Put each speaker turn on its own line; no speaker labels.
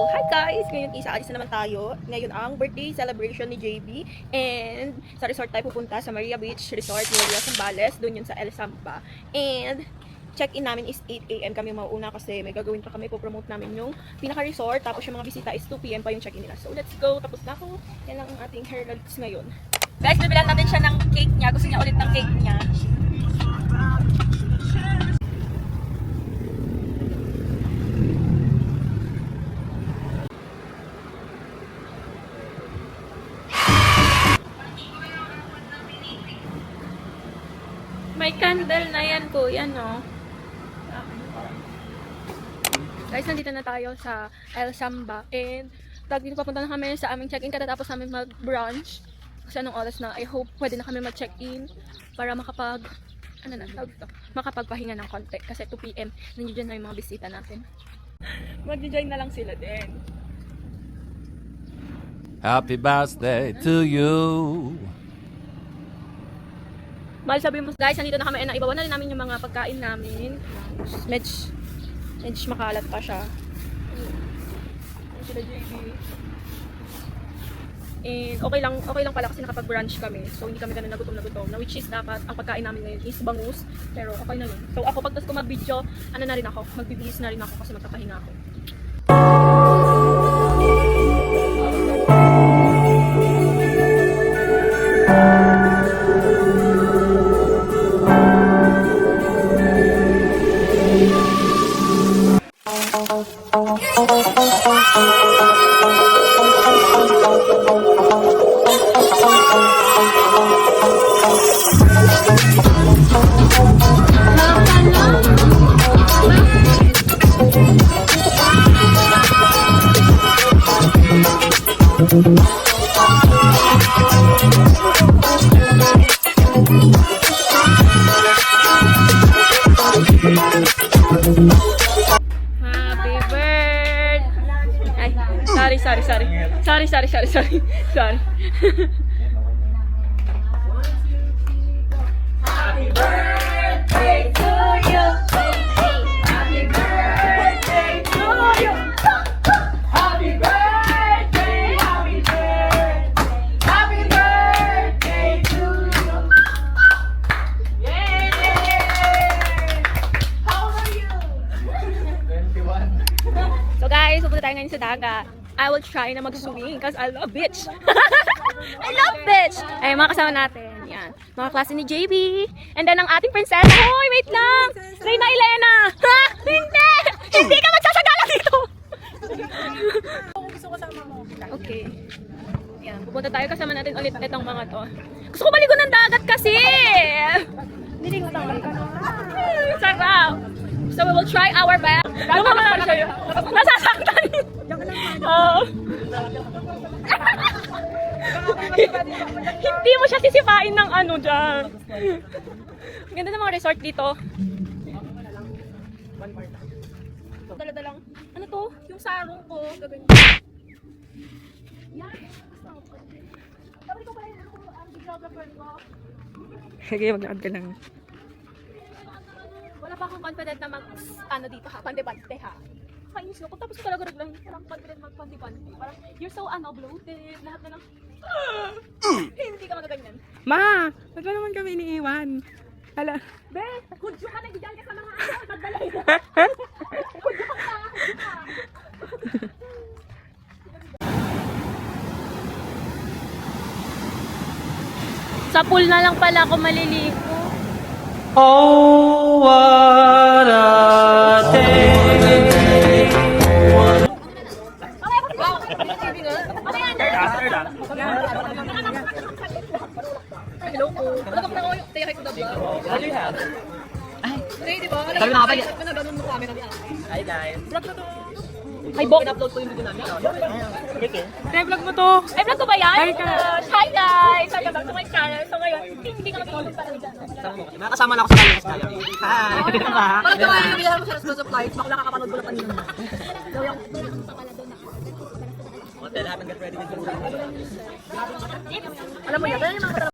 hi guys! Ngayon isa-alis na naman tayo. Ngayon ang birthday celebration ni JB. And sa resort tayo pupunta sa Maria Beach Resort ni Maria Zambales. Doon yun sa El Samba. And check-in namin is 8 AM kami mauuna kasi may gagawin pa kami. Po-promote namin yung pinaka-resort. Tapos yung mga bisita is 2 PM pa yung check-in nila. So let's go! Tapos na ako. Yan lang ang ating heralds ngayon. Guys, bibilan natin siya ng cake niya. Gusto niya ulit ng cake niya. May candle na yan, kuya, no? Guys, nandito na tayo sa El Samba. And dito papunta na kami sa aming check-in katatapos namin mag-brunch. Kasi anong oras na, I hope pwede na kami mag-check-in para makapagpahinga ng konti. Kasi 2 PM, nandiyan na yung mga bisita natin. Mag-join na lang sila din.
Happy birthday to you.
Mahal sabi mo, guys, nandito na kami. Ibawan na rin namin yung mga pagkain namin. Medj makalat pa siya. Sila JB. And okay lang pala kasi nakapag-brunch kami. So hindi kami ganun nagutom na gutom. Which is dapat ang pagkain namin ngayon is bangus. Pero okay na yun. So ako pagtas ko mag-video, na rin ako. Magbibihis na rin ako kasi magpapahinga ako. Happy birthday! Ay, sorry. Happy birthday to you. Happy birthday to you. Happy birthday, happy birthday to you. Yay! How old are you? 21. So guys, pupunta tayo ngayon sa dagat. I will try na mag-swimming because I love beach. I love beach! Ay, mga kasama natin. Yan. Mga klase ni JB. And then ang ating prinsesa. Hoy, wait lang! Reyna Elena! Ha? Hindi! Hindi ka magsasagala dito! Okay. Yan. Pupunta tayo kasama natin ulit itong mga to. Gusto ko maligo ng dagat kasi! Sarap! So we will try our best. Nasasaktan! Hindi mo siya sisipain ng ano dyan. Ganda ng mga resort dito. Dala-dalang, ano to? Yung sarong ko. Yan. Sabi ko pala ang videographer ko.
Sige, mag-add ka lang.
Wala pa akong confident na ano dito ha, pante-pante ha. Kainis ko, tapos ko talaga lang, parang confident magpante-pante. Parang, you're so bloated, lahat na lang. Hindi ka magaganyan.
Ma! Ba't ba naman kami iniiwan? Hala.
Be, kudyo ka na, diyan ka sa mga magbalay na. Kudyo ka na. Sa pool na lang pala ako maliligo.
Oh, what a day.
Hello po. Nagkakita ko yung tayo ko na vlog.
What do you have?
Hindi, di ba?
Sabi na kapag-
Ganun mo kami namin.
Hi guys.
Vlog na to. Ay, Bok.
In-upload ko yung video namin.
Vlog mo to!
Ay, vlog ko ba yan?
Hi, guys.
Hi guys! Welcome back to my channel. So ngayon, hindi ka matulog pa rin dyan.
Makakasama na ako sa Kalimas Diary. Hi!
Parang gawa yung bilang mo sa Rescue Supplies, baka nakakapanood ko lang kanina. Daw yung...
Hotel, haven't get ready with you.
Alam mo yan, ganyan yung mga